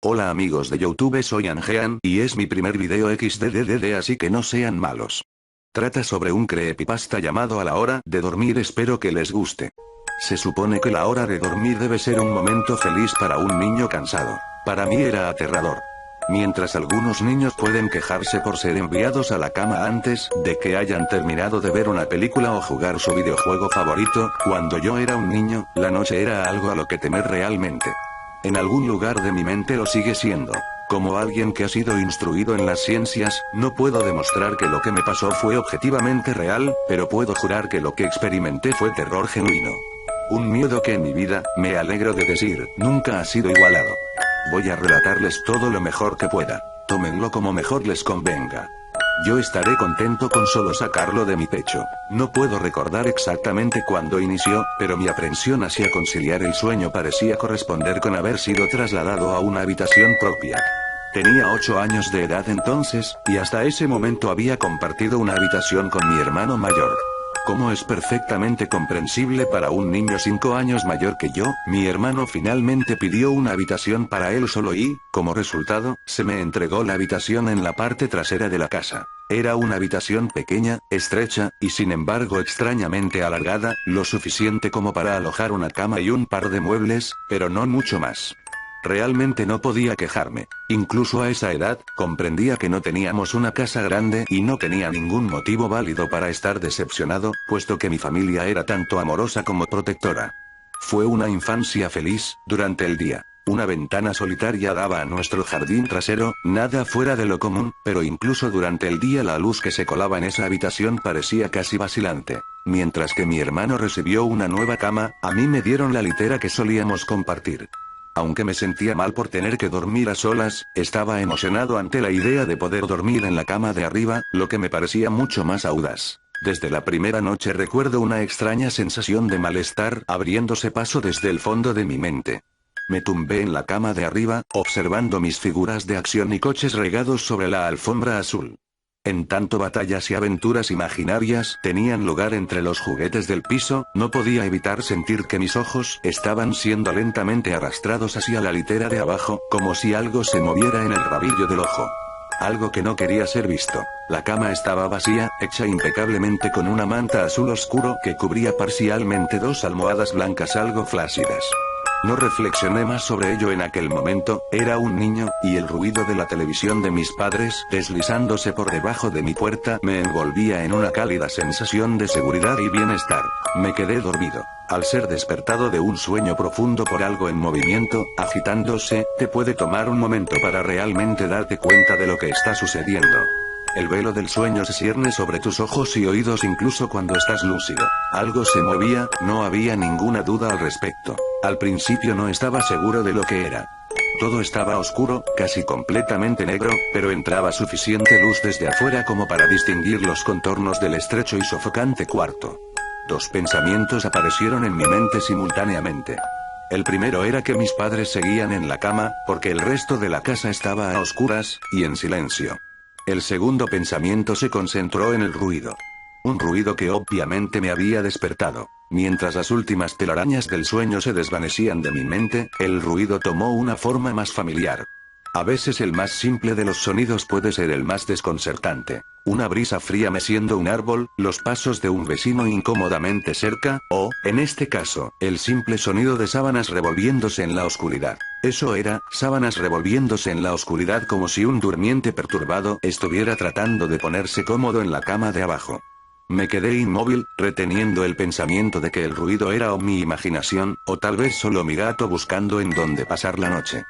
Hola amigos de YouTube, soy Angean y es mi primer video XDDD, así que no sean malos. Trata sobre un creepypasta llamado A la hora de dormir, espero que les guste. Se supone que la hora de dormir debe ser un momento feliz para un niño cansado. Para mí era aterrador. Mientras algunos niños pueden quejarse por ser enviados a la cama antes de que hayan terminado de ver una película o jugar su videojuego favorito, cuando yo era un niño, la noche era algo a lo que temer realmente. En algún lugar de mi mente lo sigue siendo. Como alguien que ha sido instruido en las ciencias, no puedo demostrar que lo que me pasó fue objetivamente real, pero puedo jurar que lo que experimenté fue terror genuino. Un miedo que en mi vida, me alegro de decir, nunca ha sido igualado. Voy a relatarles todo lo mejor que pueda. Tómenlo como mejor les convenga. Yo estaré contento con solo sacarlo de mi pecho. No puedo recordar exactamente cuándo inició, pero mi aprensión hacia conciliar el sueño parecía corresponder con haber sido trasladado a una habitación propia. Tenía 8 años de edad entonces, y hasta ese momento había compartido una habitación con mi hermano mayor. Como es perfectamente comprensible para un niño 5 años mayor que yo, mi hermano finalmente pidió una habitación para él solo y, como resultado, se me entregó la habitación en la parte trasera de la casa. Era una habitación pequeña, estrecha, y sin embargo extrañamente alargada, lo suficiente como para alojar una cama y un par de muebles, pero no mucho más. Realmente no podía quejarme. Incluso a esa edad, comprendía que no teníamos una casa grande y no tenía ningún motivo válido para estar decepcionado, puesto que mi familia era tanto amorosa como protectora. Fue una infancia feliz. Durante el día, una ventana solitaria daba a nuestro jardín trasero, nada fuera de lo común, pero incluso durante el día la luz que se colaba en esa habitación parecía casi vacilante. Mientras que mi hermano recibió una nueva cama, a mí me dieron la litera que solíamos compartir. Aunque me sentía mal por tener que dormir a solas, estaba emocionado ante la idea de poder dormir en la cama de arriba, lo que me parecía mucho más audaz. Desde la primera noche recuerdo una extraña sensación de malestar abriéndose paso desde el fondo de mi mente. Me tumbé en la cama de arriba, observando mis figuras de acción y coches regados sobre la alfombra azul. En tanto batallas y aventuras imaginarias tenían lugar entre los juguetes del piso, no podía evitar sentir que mis ojos estaban siendo lentamente arrastrados hacia la litera de abajo, como si algo se moviera en el rabillo del ojo. Algo que no quería ser visto. La cama estaba vacía, hecha impecablemente con una manta azul oscuro que cubría parcialmente 2 almohadas blancas algo flácidas. No reflexioné más sobre ello en aquel momento, era un niño, y el ruido de la televisión de mis padres, deslizándose por debajo de mi puerta, me envolvía en una cálida sensación de seguridad y bienestar. Me quedé dormido. Al ser despertado de un sueño profundo por algo en movimiento, agitándose, te puede tomar un momento para realmente darte cuenta de lo que está sucediendo. El velo del sueño se cierne sobre tus ojos y oídos incluso cuando estás lúcido. Algo se movía, no había ninguna duda al respecto. Al principio no estaba seguro de lo que era. Todo estaba oscuro, casi completamente negro, pero entraba suficiente luz desde afuera como para distinguir los contornos del estrecho y sofocante cuarto. 2 pensamientos aparecieron en mi mente simultáneamente. El primero era que mis padres seguían en la cama, porque el resto de la casa estaba a oscuras, y en silencio. El segundo pensamiento se concentró en el ruido. Un ruido que obviamente me había despertado. Mientras las últimas telarañas del sueño se desvanecían de mi mente, el ruido tomó una forma más familiar. A veces el más simple de los sonidos puede ser el más desconcertante. Una brisa fría meciendo un árbol, los pasos de un vecino incómodamente cerca, o, en este caso, el simple sonido de sábanas revolviéndose en la oscuridad. Eso era, sábanas revolviéndose en la oscuridad como si un durmiente perturbado estuviera tratando de ponerse cómodo en la cama de abajo. Me quedé inmóvil, reteniendo el pensamiento de que el ruido era o mi imaginación, o tal vez solo mi gato buscando en dónde pasar la noche.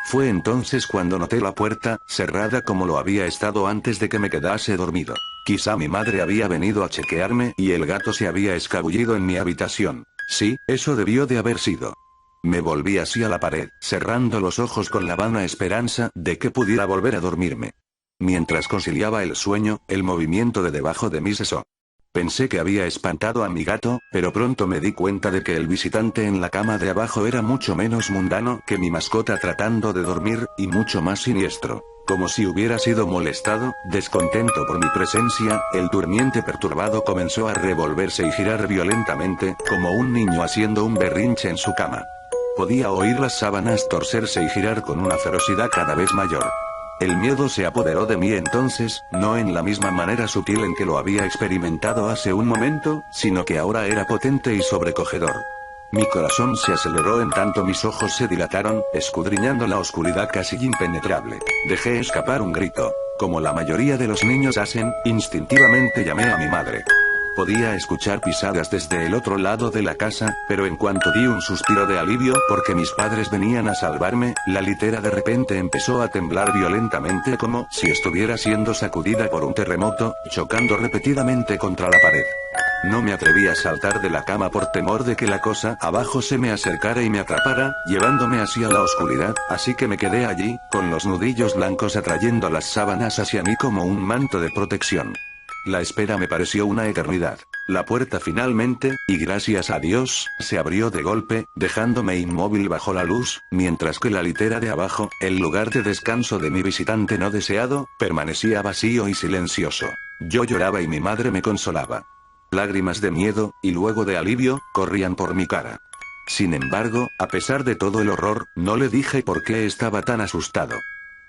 Fue entonces cuando noté la puerta, cerrada como lo había estado antes de que me quedase dormido. Quizá mi madre había venido a chequearme y el gato se había escabullido en mi habitación. Sí, eso debió de haber sido. Me volví hacia la pared, cerrando los ojos con la vana esperanza de que pudiera volver a dormirme. Mientras conciliaba el sueño, el movimiento de debajo de mí cesó. Pensé que había espantado a mi gato, pero pronto me di cuenta de que el visitante en la cama de abajo era mucho menos mundano que mi mascota tratando de dormir, y mucho más siniestro. Como si hubiera sido molestado, descontento por mi presencia, el durmiente perturbado comenzó a revolverse y girar violentamente, como un niño haciendo un berrinche en su cama. Podía oír las sábanas torcerse y girar con una ferocidad cada vez mayor. El miedo se apoderó de mí entonces, no en la misma manera sutil en que lo había experimentado hace un momento, sino que ahora era potente y sobrecogedor. Mi corazón se aceleró en tanto mis ojos se dilataron, escudriñando la oscuridad casi impenetrable. Dejé escapar un grito. Como la mayoría de los niños hacen, instintivamente llamé a mi madre. Podía escuchar pisadas desde el otro lado de la casa, pero en cuanto di un suspiro de alivio porque mis padres venían a salvarme, la litera de repente empezó a temblar violentamente como si estuviera siendo sacudida por un terremoto, chocando repetidamente contra la pared. No me atreví a saltar de la cama por temor de que la cosa abajo se me acercara y me atrapara, llevándome hacia la oscuridad, así que me quedé allí, con los nudillos blancos atrayendo las sábanas hacia mí como un manto de protección. La espera me pareció una eternidad. La puerta finalmente, y gracias a Dios, se abrió de golpe, dejándome inmóvil bajo la luz, mientras que la litera de abajo, el lugar de descanso de mi visitante no deseado, permanecía vacío y silencioso. Yo lloraba y mi madre me consolaba. Lágrimas de miedo, y luego de alivio, corrían por mi cara. Sin embargo, a pesar de todo el horror, no le dije por qué estaba tan asustado.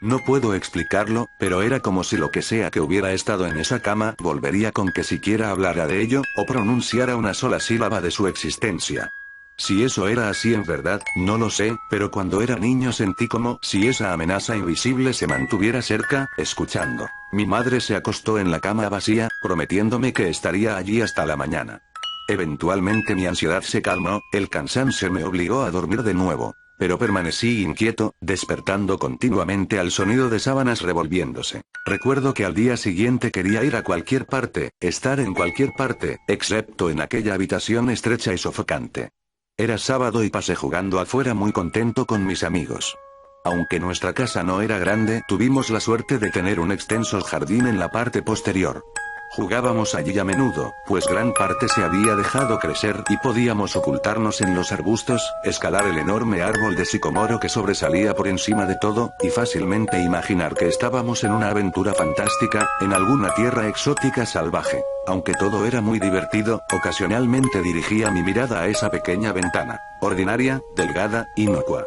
No puedo explicarlo, pero era como si lo que sea que hubiera estado en esa cama volvería con que siquiera hablara de ello, o pronunciara una sola sílaba de su existencia. Si eso era así en verdad, no lo sé, pero cuando era niño sentí como si esa amenaza invisible se mantuviera cerca, escuchando. Mi madre se acostó en la cama vacía, prometiéndome que estaría allí hasta la mañana. Eventualmente mi ansiedad se calmó, el cansancio me obligó a dormir de nuevo. Pero permanecí inquieto, despertando continuamente al sonido de sábanas revolviéndose. Recuerdo que al día siguiente quería ir a cualquier parte, estar en cualquier parte, excepto en aquella habitación estrecha y sofocante. Era sábado y pasé jugando afuera muy contento con mis amigos. Aunque nuestra casa no era grande, tuvimos la suerte de tener un extenso jardín en la parte posterior. Jugábamos allí a menudo, pues gran parte se había dejado crecer y podíamos ocultarnos en los arbustos, escalar el enorme árbol de sicomoro que sobresalía por encima de todo, y fácilmente imaginar que estábamos en una aventura fantástica, en alguna tierra exótica salvaje. Aunque todo era muy divertido, ocasionalmente dirigía mi mirada a esa pequeña ventana, ordinaria, delgada, inocua.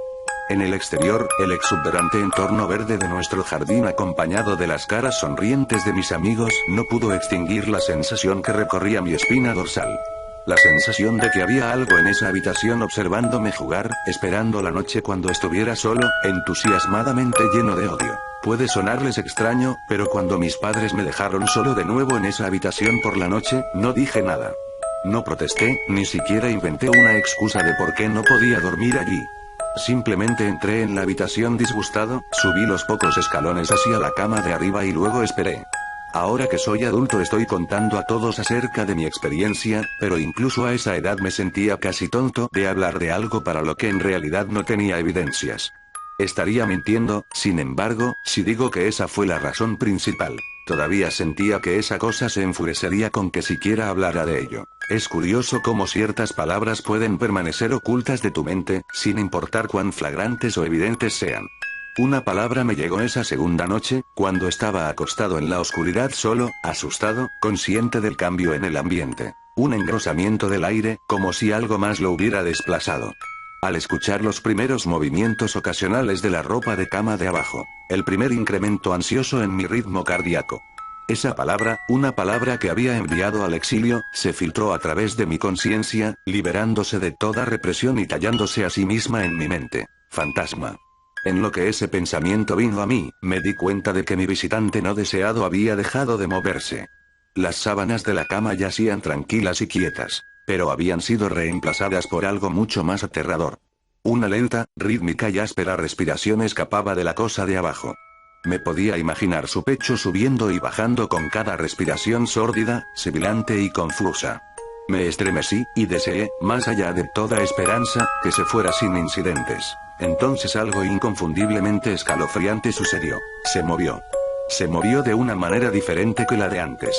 En el exterior, el exuberante entorno verde de nuestro jardín acompañado de las caras sonrientes de mis amigos no pudo extinguir la sensación que recorría mi espina dorsal. La sensación de que había algo en esa habitación observándome jugar, esperando la noche cuando estuviera solo, entusiasmadamente lleno de odio. Puede sonarles extraño, pero cuando mis padres me dejaron solo de nuevo en esa habitación por la noche, no dije nada. No protesté, ni siquiera inventé una excusa de por qué no podía dormir allí. Simplemente entré en la habitación disgustado, subí los pocos escalones hacia la cama de arriba y luego esperé. Ahora que soy adulto estoy contando a todos acerca de mi experiencia, pero incluso a esa edad me sentía casi tonto de hablar de algo para lo que en realidad no tenía evidencias. Estaría mintiendo, sin embargo, si digo que esa fue la razón principal. Todavía sentía que esa cosa se enfurecería con que siquiera hablara de ello. Es curioso cómo ciertas palabras pueden permanecer ocultas de tu mente, sin importar cuán flagrantes o evidentes sean. Una palabra me llegó esa segunda noche, cuando estaba acostado en la oscuridad solo, asustado, consciente del cambio en el ambiente. Un engrosamiento del aire, como si algo más lo hubiera desplazado. Al escuchar los primeros movimientos ocasionales de la ropa de cama de abajo, el primer incremento ansioso en mi ritmo cardíaco. Esa palabra, una palabra que había enviado al exilio, se filtró a través de mi conciencia, liberándose de toda represión y tallándose a sí misma en mi mente. Fantasma. En lo que ese pensamiento vino a mí, me di cuenta de que mi visitante no deseado había dejado de moverse. Las sábanas de la cama yacían tranquilas y quietas, pero habían sido reemplazadas por algo mucho más aterrador. Una lenta, rítmica y áspera respiración escapaba de la cosa de abajo. Me podía imaginar su pecho subiendo y bajando con cada respiración sórdida, sibilante y confusa. Me estremecí, y deseé, más allá de toda esperanza, que se fuera sin incidentes. Entonces algo inconfundiblemente escalofriante sucedió. Se movió. Se movió de una manera diferente que la de antes.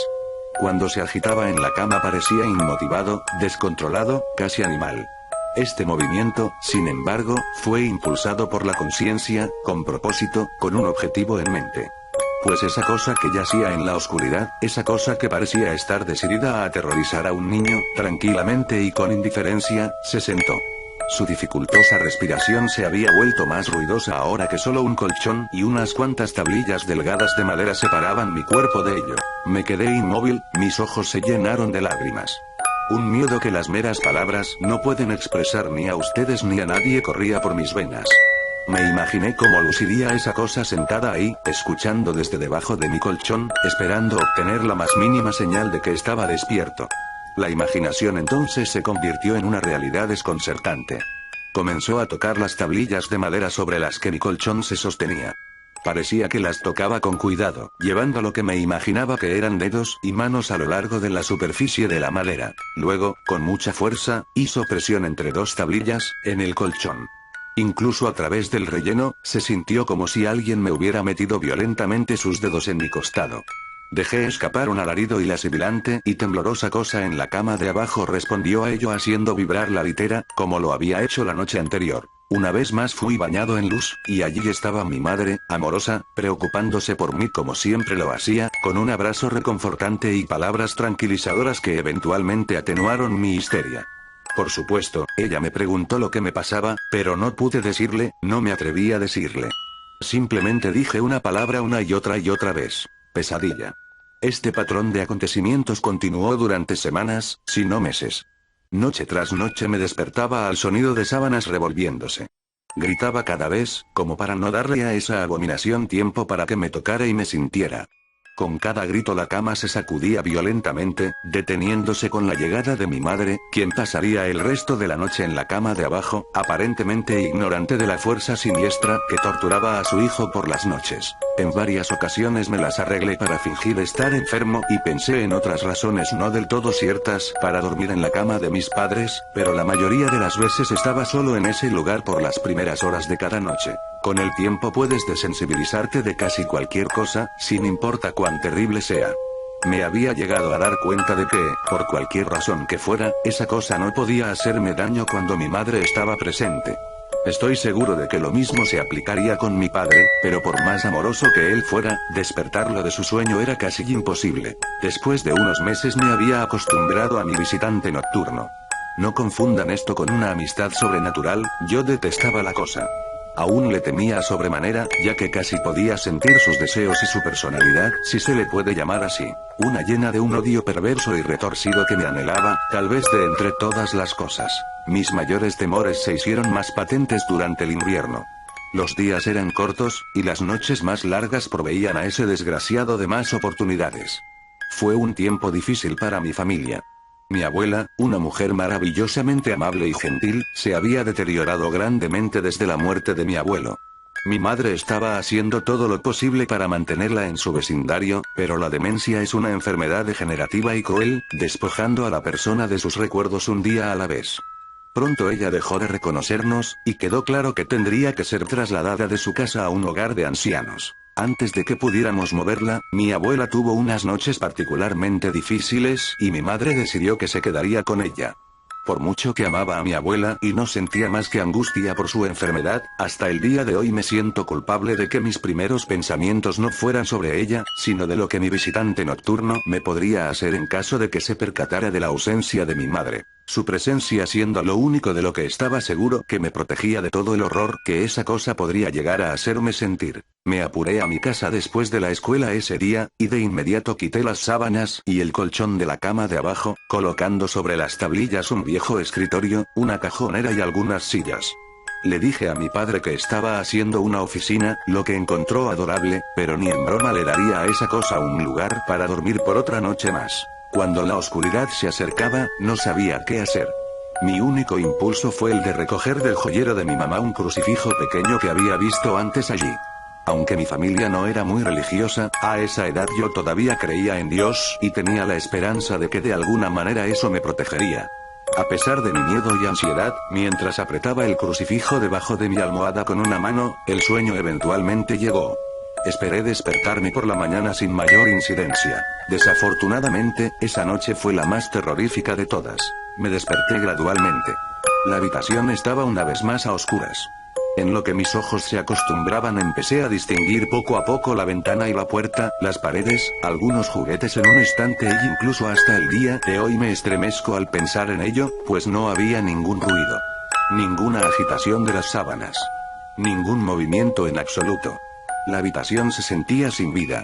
Cuando se agitaba en la cama parecía inmotivado, descontrolado, casi animal. Este movimiento, sin embargo, fue impulsado por la conciencia, con propósito, con un objetivo en mente. Pues esa cosa que yacía en la oscuridad, esa cosa que parecía estar decidida a aterrorizar a un niño, tranquilamente y con indiferencia, se sentó. Su dificultosa respiración se había vuelto más ruidosa ahora que solo un colchón y unas cuantas tablillas delgadas de madera separaban mi cuerpo de ello. Me quedé inmóvil, mis ojos se llenaron de lágrimas. Un miedo que las meras palabras no pueden expresar ni a ustedes ni a nadie corría por mis venas. Me imaginé cómo luciría esa cosa sentada ahí, escuchando desde debajo de mi colchón, esperando obtener la más mínima señal de que estaba despierto. La imaginación entonces se convirtió en una realidad desconcertante. Comenzó a tocar las tablillas de madera sobre las que mi colchón se sostenía. Parecía que las tocaba con cuidado, llevando lo que me imaginaba que eran dedos y manos a lo largo de la superficie de la madera. Luego, con mucha fuerza, hizo presión entre dos tablillas, en el colchón. Incluso a través del relleno, se sintió como si alguien me hubiera metido violentamente sus dedos en mi costado. Dejé escapar un alarido y la sibilante y temblorosa cosa en la cama de abajo respondió a ello haciendo vibrar la litera, como lo había hecho la noche anterior. Una vez más fui bañado en luz, y allí estaba mi madre, amorosa, preocupándose por mí como siempre lo hacía, con un abrazo reconfortante y palabras tranquilizadoras que eventualmente atenuaron mi histeria. Por supuesto, ella me preguntó lo que me pasaba, pero no pude decirle, no me atreví a decirle. Simplemente dije una palabra una y otra vez. Pesadilla. Este patrón de acontecimientos continuó durante semanas, si no meses. Noche tras noche me despertaba al sonido de sábanas revolviéndose. Gritaba cada vez, como para no darle a esa abominación tiempo para que me tocara y me sintiera. Con cada grito la cama se sacudía violentamente, deteniéndose con la llegada de mi madre, quien pasaría el resto de la noche en la cama de abajo, aparentemente ignorante de la fuerza siniestra que torturaba a su hijo por las noches. En varias ocasiones me las arreglé para fingir estar enfermo y pensé en otras razones no del todo ciertas para dormir en la cama de mis padres, pero la mayoría de las veces estaba solo en ese lugar por las primeras horas de cada noche. Con el tiempo puedes desensibilizarte de casi cualquier cosa, sin importar cuán terrible sea. Me había llegado a dar cuenta de que, por cualquier razón que fuera, esa cosa no podía hacerme daño cuando mi madre estaba presente. Estoy seguro de que lo mismo se aplicaría con mi padre, pero por más amoroso que él fuera, despertarlo de su sueño era casi imposible. Después de unos meses me había acostumbrado a mi visitante nocturno. No confundan esto con una amistad sobrenatural, yo detestaba la cosa. Aún le temía sobremanera, ya que casi podía sentir sus deseos y su personalidad, si se le puede llamar así. Una llena de un odio perverso y retorcido que me anhelaba, tal vez de entre todas las cosas. Mis mayores temores se hicieron más patentes durante el invierno. Los días eran cortos, y las noches más largas proveían a ese desgraciado de más oportunidades. Fue un tiempo difícil para mi familia. Mi abuela, una mujer maravillosamente amable y gentil, se había deteriorado grandemente desde la muerte de mi abuelo. Mi madre estaba haciendo todo lo posible para mantenerla en su vecindario, pero la demencia es una enfermedad degenerativa y cruel, despojando a la persona de sus recuerdos un día a la vez. Pronto ella dejó de reconocernos, y quedó claro que tendría que ser trasladada de su casa a un hogar de ancianos. Antes de que pudiéramos moverla, mi abuela tuvo unas noches particularmente difíciles, y mi madre decidió que se quedaría con ella. Por mucho que amaba a mi abuela y no sentía más que angustia por su enfermedad, hasta el día de hoy me siento culpable de que mis primeros pensamientos no fueran sobre ella, sino de lo que mi visitante nocturno me podría hacer en caso de que se percatara de la ausencia de mi madre. Su presencia siendo lo único de lo que estaba seguro que me protegía de todo el horror que esa cosa podría llegar a hacerme sentir. Me apuré a mi casa después de la escuela ese día, y de inmediato quité las sábanas y el colchón de la cama de abajo, colocando sobre las tablillas un viejo escritorio, una cajonera y algunas sillas. Le dije a mi padre que estaba haciendo una oficina, lo que encontró adorable, pero ni en broma le daría a esa cosa un lugar para dormir por otra noche más. Cuando la oscuridad se acercaba, no sabía qué hacer. Mi único impulso fue el de recoger del joyero de mi mamá un crucifijo pequeño que había visto antes allí. Aunque mi familia no era muy religiosa, a esa edad yo todavía creía en Dios y tenía la esperanza de que de alguna manera eso me protegería. A pesar de mi miedo y ansiedad, mientras apretaba el crucifijo debajo de mi almohada con una mano, el sueño eventualmente llegó. Esperé despertarme por la mañana sin mayor incidencia. Desafortunadamente, esa noche fue la más terrorífica de todas. Me desperté gradualmente. La habitación estaba una vez más a oscuras. En lo que mis ojos se acostumbraban empecé a distinguir poco a poco la ventana y la puerta, las paredes, algunos juguetes en un estante e incluso hasta el día de hoy me estremezco al pensar en ello, pues no había ningún ruido. Ninguna agitación de las sábanas. Ningún movimiento en absoluto. La habitación se sentía sin vida.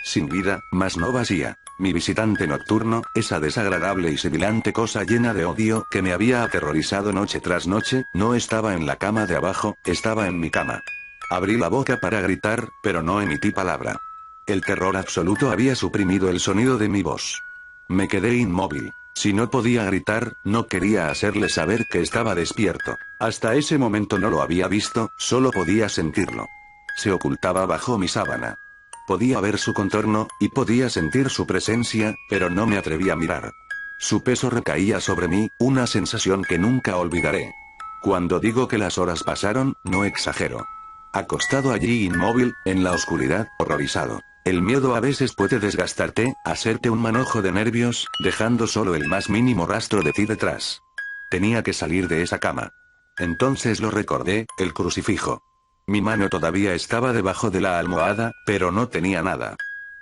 Sin vida, mas no vacía. Mi visitante nocturno, esa desagradable y sibilante cosa llena de odio que me había aterrorizado noche tras noche, no estaba en la cama de abajo, estaba en mi cama. Abrí la boca para gritar, pero no emití palabra. El terror absoluto había suprimido el sonido de mi voz. Me quedé inmóvil. Si no podía gritar, no quería hacerle saber que estaba despierto. Hasta ese momento no lo había visto, solo podía sentirlo. Se ocultaba bajo mi sábana. Podía ver su contorno, y podía sentir su presencia, pero no me atreví a mirar. Su peso recaía sobre mí, una sensación que nunca olvidaré. Cuando digo que las horas pasaron, no exagero. Acostado allí inmóvil, en la oscuridad, horrorizado. El miedo a veces puede desgastarte, hacerte un manojo de nervios, dejando solo el más mínimo rastro de ti detrás. Tenía que salir de esa cama. Entonces lo recordé, el crucifijo. Mi mano todavía estaba debajo de la almohada, pero no tenía nada.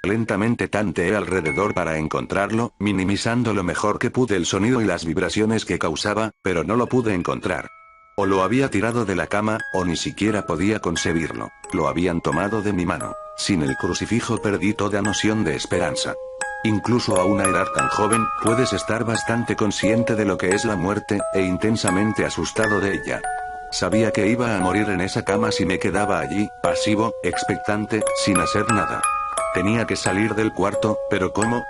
Lentamente tanteé alrededor para encontrarlo, minimizando lo mejor que pude el sonido y las vibraciones que causaba, pero no lo pude encontrar. O lo había tirado de la cama, o ni siquiera podía concebirlo. Lo habían tomado de mi mano. Sin el crucifijo perdí toda noción de esperanza. Incluso a una edad tan joven, puedes estar bastante consciente de lo que es la muerte, e intensamente asustado de ella. Sabía que iba a morir en esa cama si me quedaba allí, pasivo, expectante, sin hacer nada. Tenía que salir del cuarto, pero ¿cómo?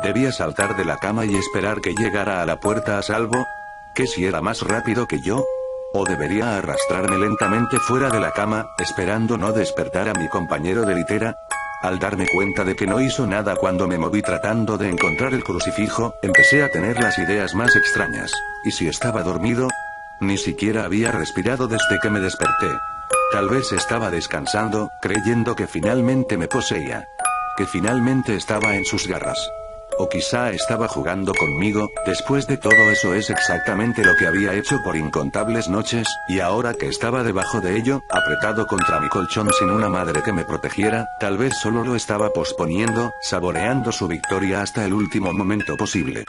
¿Debía saltar de la cama y esperar que llegara a la puerta a salvo? ¿Qué si era más rápido que yo? ¿O debería arrastrarme lentamente fuera de la cama, esperando no despertar a mi compañero de litera? Al darme cuenta de que no hizo nada cuando me moví tratando de encontrar el crucifijo, empecé a tener las ideas más extrañas. ¿Y si estaba dormido? Ni siquiera había respirado desde que me desperté. Tal vez estaba descansando, creyendo que finalmente me poseía. Que finalmente estaba en sus garras. O quizá estaba jugando conmigo, después de todo eso es exactamente lo que había hecho por incontables noches, y ahora que estaba debajo de ello, apretado contra mi colchón sin una madre que me protegiera, tal vez solo lo estaba posponiendo, saboreando su victoria hasta el último momento posible.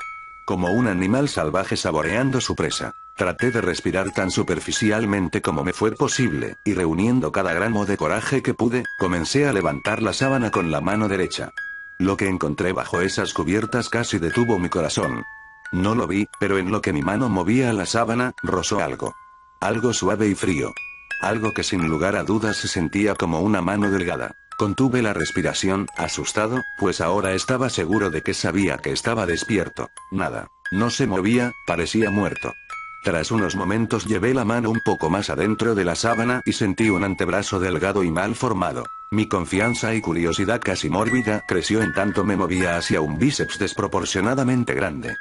Como un animal salvaje saboreando su presa. Traté de respirar tan superficialmente como me fue posible, y reuniendo cada gramo de coraje que pude, comencé a levantar la sábana con la mano derecha. Lo que encontré bajo esas cubiertas casi detuvo mi corazón. No lo vi, pero en lo que mi mano movía la sábana, rozó algo. Algo suave y frío. Algo que sin lugar a dudas se sentía como una mano delgada. Contuve la respiración, asustado, pues ahora estaba seguro de que sabía que estaba despierto. Nada. No se movía, parecía muerto. Tras unos momentos llevé la mano un poco más adentro de la sábana y sentí un antebrazo delgado y mal formado. Mi confianza y curiosidad casi mórbida creció en tanto me movía hacia un bíceps desproporcionadamente grande.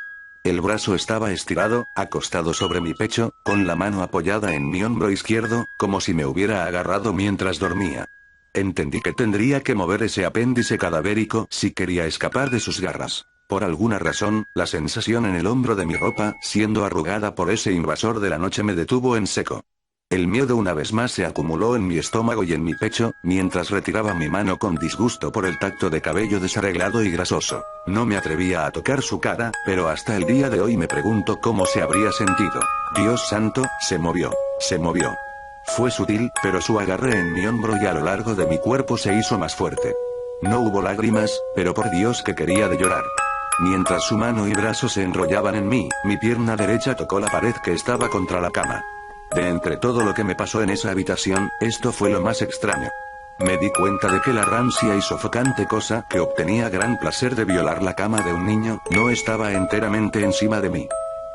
El brazo estaba estirado, acostado sobre mi pecho, con la mano apoyada en mi hombro izquierdo, como si me hubiera agarrado mientras dormía. Entendí que tendría que mover ese apéndice cadavérico si quería escapar de sus garras. Por alguna razón, la sensación en el hombro de mi ropa, siendo arrugada por ese invasor de la noche, me detuvo en seco. El miedo una vez más se acumuló en mi estómago y en mi pecho, mientras retiraba mi mano con disgusto por el tacto de cabello desarreglado y grasoso. No me atrevía a tocar su cara, pero hasta el día de hoy me pregunto cómo se habría sentido. Dios santo, se movió. Se movió. Fue sutil, pero su agarre en mi hombro y a lo largo de mi cuerpo se hizo más fuerte. No hubo lágrimas, pero por Dios que quería de llorar. Mientras su mano y brazo se enrollaban en mí, mi pierna derecha tocó la pared que estaba contra la cama. De entre todo lo que me pasó en esa habitación, esto fue lo más extraño. Me di cuenta de que la rancia y sofocante cosa que obtenía gran placer de violar la cama de un niño, no estaba enteramente encima de mí.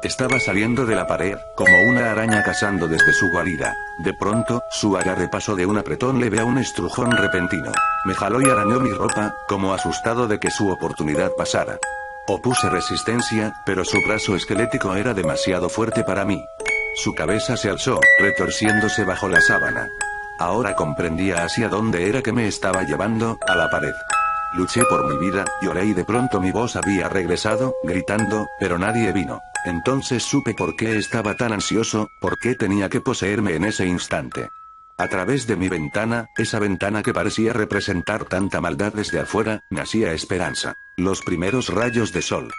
Estaba saliendo de la pared, como una araña cazando desde su guarida. De pronto, su agarre pasó de un apretón leve a un estrujón repentino. Me jaló y arañó mi ropa, como asustado de que su oportunidad pasara. Opuse resistencia, pero su brazo esquelético era demasiado fuerte para mí. Su cabeza se alzó, retorciéndose bajo la sábana. Ahora comprendía hacia dónde era que me estaba llevando, a la pared. Luché por mi vida, lloré y de pronto mi voz había regresado, gritando, pero nadie vino. Entonces supe por qué estaba tan ansioso, por qué tenía que poseerme en ese instante. A través de mi ventana, esa ventana que parecía representar tanta maldad desde afuera, nacía esperanza. Los primeros rayos de sol.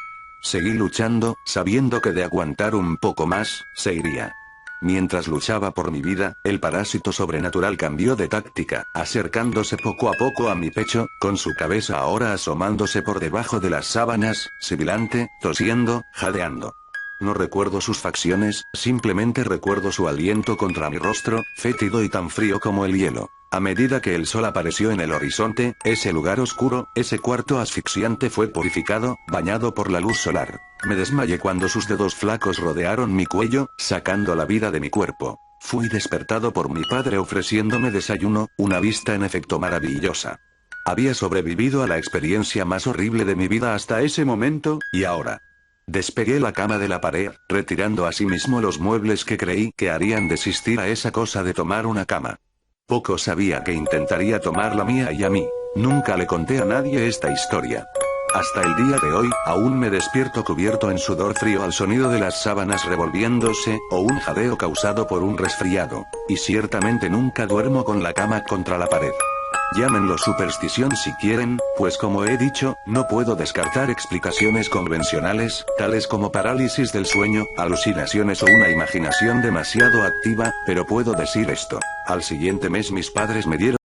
Seguí luchando, sabiendo que de aguantar un poco más, se iría. Mientras luchaba por mi vida, el parásito sobrenatural cambió de táctica, acercándose poco a poco a mi pecho, con su cabeza ahora asomándose por debajo de las sábanas, sibilante, tosiendo, jadeando. No recuerdo sus facciones, simplemente recuerdo su aliento contra mi rostro, fétido y tan frío como el hielo. A medida que el sol apareció en el horizonte, ese lugar oscuro, ese cuarto asfixiante fue purificado, bañado por la luz solar. Me desmayé cuando sus dedos flacos rodearon mi cuello, sacando la vida de mi cuerpo. Fui despertado por mi padre ofreciéndome desayuno, una vista en efecto maravillosa. Había sobrevivido a la experiencia más horrible de mi vida hasta ese momento, y ahora. Despegué la cama de la pared, retirando asimismo los muebles que creí que harían desistir a esa cosa de tomar una cama. Poco sabía que intentaría tomar la mía y a mí. Nunca le conté a nadie esta historia. Hasta el día de hoy, aún me despierto cubierto en sudor frío al sonido de las sábanas revolviéndose, o un jadeo causado por un resfriado. Y ciertamente nunca duermo con la cama contra la pared. Llámenlo superstición si quieren, pues como he dicho, no puedo descartar explicaciones convencionales, tales como parálisis del sueño, alucinaciones o una imaginación demasiado activa, pero puedo decir esto. Al siguiente mes mis padres me dieron